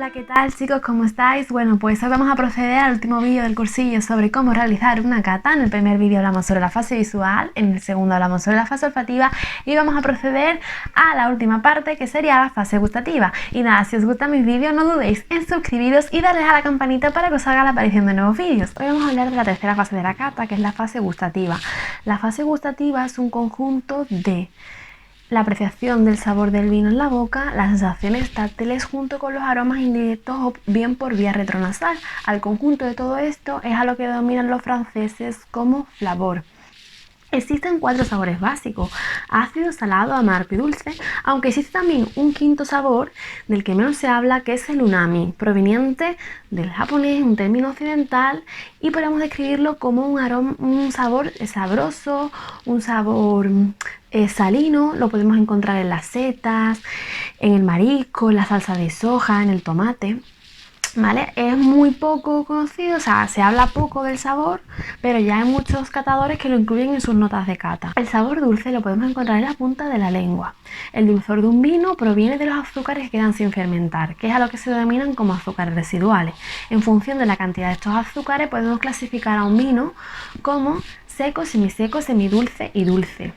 Hola, ¿qué tal chicos? ¿Cómo estáis? Bueno, pues hoy vamos a proceder al último vídeo del cursillo sobre cómo realizar una cata. En el primer vídeo hablamos sobre la fase visual, en el segundo hablamos sobre la fase olfativa y vamos a proceder a la última parte, que sería la fase gustativa. Y nada, si os gustan mis vídeos no dudéis en suscribiros y darles a la campanita para que os salga la aparición de nuevos vídeos. Hoy vamos a hablar de la tercera fase de la cata, que es la fase gustativa. La fase gustativa es un conjunto de la apreciación del sabor del vino en la boca, las sensaciones táctiles junto con los aromas indirectos o bien por vía retronasal. Al conjunto de todo esto es a lo que denominan los franceses como flavor. Existen 4 sabores básicos: ácido, salado, amargo y dulce, aunque existe también un quinto sabor del que menos se habla, que es el umami, proveniente del japonés, un término occidental, y podemos describirlo como un sabor sabroso, un sabor salino. Lo podemos encontrar en las setas, en el marisco, en la salsa de soja, en el tomate. ¿Vale? Es muy poco conocido, o sea, se habla poco del sabor, pero ya hay muchos catadores que lo incluyen en sus notas de cata. El sabor dulce lo podemos encontrar en la punta de la lengua. El dulzor de un vino proviene de los azúcares que quedan sin fermentar, que es a lo que se denominan como azúcares residuales. En función de la cantidad de estos azúcares podemos clasificar a un vino como seco, semiseco, semidulce y dulce.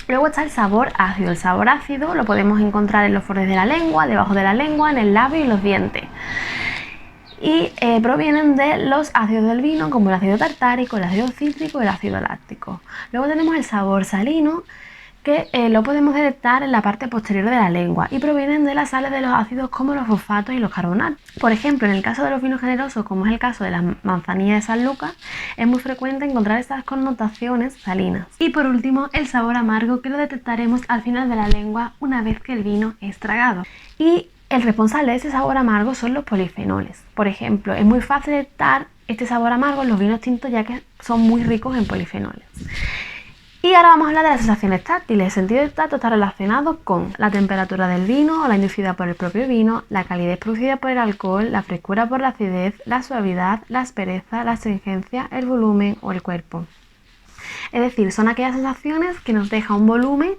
Luego está el sabor ácido. El sabor ácido lo podemos encontrar en los bordes de la lengua, debajo de la lengua, en el labio y los dientes. Y provienen de los ácidos del vino, como el ácido tartárico, el ácido cítrico y el ácido láctico. Luego tenemos el sabor salino, que lo podemos detectar en la parte posterior de la lengua y provienen de las sales de los ácidos como los fosfatos y los carbonatos. Por ejemplo, en el caso de los vinos generosos, como es el caso de la manzanilla de San Lucas, es muy frecuente encontrar estas connotaciones salinas. Y por último, el sabor amargo, que lo detectaremos al final de la lengua una vez que el vino es tragado. Y el responsable de ese sabor amargo son los polifenoles. Por ejemplo, es muy fácil detectar este sabor amargo en los vinos tintos, ya que son muy ricos en polifenoles. Y ahora vamos a hablar de las sensaciones táctiles. El sentido del tacto está relacionado con la temperatura del vino o la inducida por el propio vino, la calidez producida por el alcohol, la frescura por la acidez, la suavidad, la aspereza, la astringencia, el volumen o el cuerpo. Es decir, son aquellas sensaciones que nos deja un volumen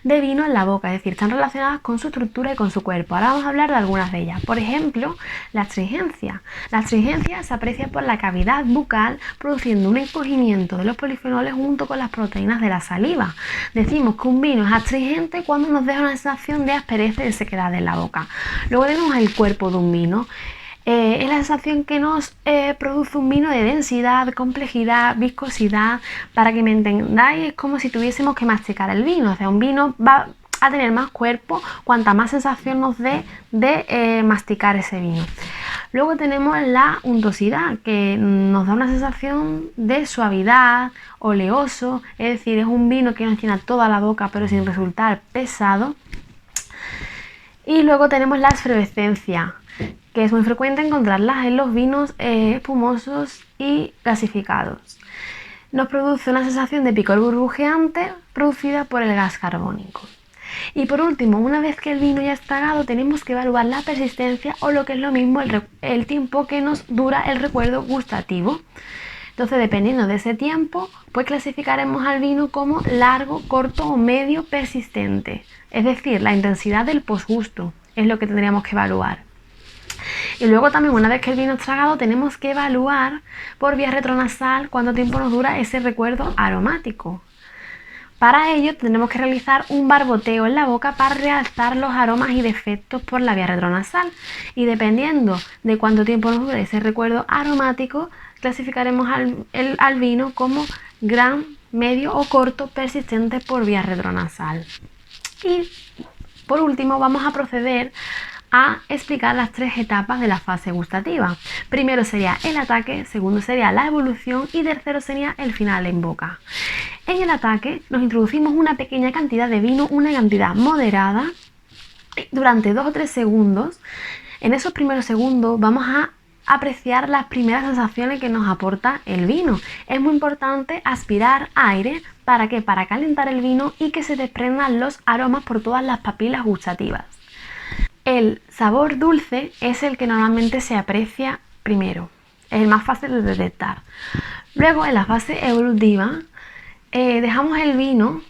de vino en la boca, es decir, están relacionadas con su estructura y con su cuerpo. Ahora vamos a hablar de algunas de ellas. Por ejemplo, la astringencia. La astringencia se aprecia por la cavidad bucal, produciendo un encogimiento de los polifenoles junto con las proteínas de la saliva. Decimos que un vino es astringente cuando nos deja una sensación de aspereza y de sequedad en la boca. Luego tenemos el cuerpo de un vino. Es la sensación que nos produce un vino de densidad, complejidad, viscosidad. Para que me entendáis, es como si tuviésemos que masticar el vino. O sea, un vino va a tener más cuerpo cuanta más sensación nos dé de masticar ese vino. Luego tenemos la untuosidad, que nos da una sensación de suavidad, oleoso, es decir, es un vino que nos llena toda la boca pero sin resultar pesado. Y luego tenemos la efervescencia, que es muy frecuente encontrarlas en los vinos espumosos y gasificados. Nos produce una sensación de picor burbujeante producida por el gas carbónico. Y por último, una vez que el vino ya está tragado, tenemos que evaluar la persistencia, o lo que es lo mismo, el tiempo que nos dura el recuerdo gustativo. Entonces, dependiendo de ese tiempo, pues clasificaremos al vino como largo, corto o medio persistente. Es decir, la intensidad del posgusto es lo que tendríamos que evaluar. Y luego también, una vez que el vino es tragado, tenemos que evaluar por vía retronasal cuánto tiempo nos dura ese recuerdo aromático. Para ello tendremos que realizar un barboteo en la boca para realzar los aromas y defectos por la vía retronasal. Y dependiendo de cuánto tiempo nos dure ese recuerdo aromático, clasificaremos al vino como gran, medio o corto persistente por vía retronasal. Y por último vamos a proceder a explicar las 3 etapas de la fase gustativa. Primero sería el ataque, segundo sería la evolución y tercero sería el final en boca. En el ataque nos introducimos una pequeña cantidad de vino, una cantidad moderada, durante 2 o 3 segundos. En esos primeros segundos vamos a apreciar las primeras sensaciones que nos aporta el vino. Es muy importante aspirar aire. ¿Para qué? Para calentar el vino y que se desprendan los aromas por todas las papilas gustativas. El sabor dulce es el que normalmente se aprecia primero, es el más fácil de detectar. Luego, en la fase evolutiva, dejamos el vino,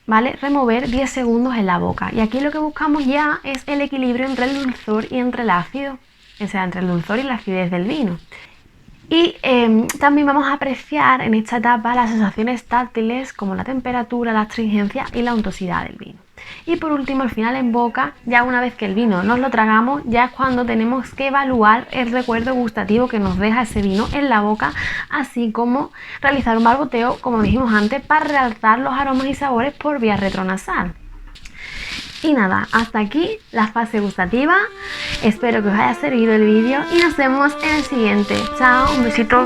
¿vale?, remover 10 segundos en la boca, y aquí lo que buscamos ya es el equilibrio entre el dulzor y entre el ácido. o sea, entre el dulzor y la acidez del vino. Y también vamos a apreciar en esta etapa las sensaciones táctiles como la temperatura, la astringencia y la untuosidad del vino. Y por último, al final en boca, ya una vez que el vino nos lo tragamos, ya es cuando tenemos que evaluar el recuerdo gustativo que nos deja ese vino en la boca, así como realizar un barboteo, como dijimos antes, para realzar los aromas y sabores por vía retronasal. Y nada, hasta aquí la fase gustativa. Espero que os haya servido el vídeo y nos vemos en el siguiente. Chao, un besito.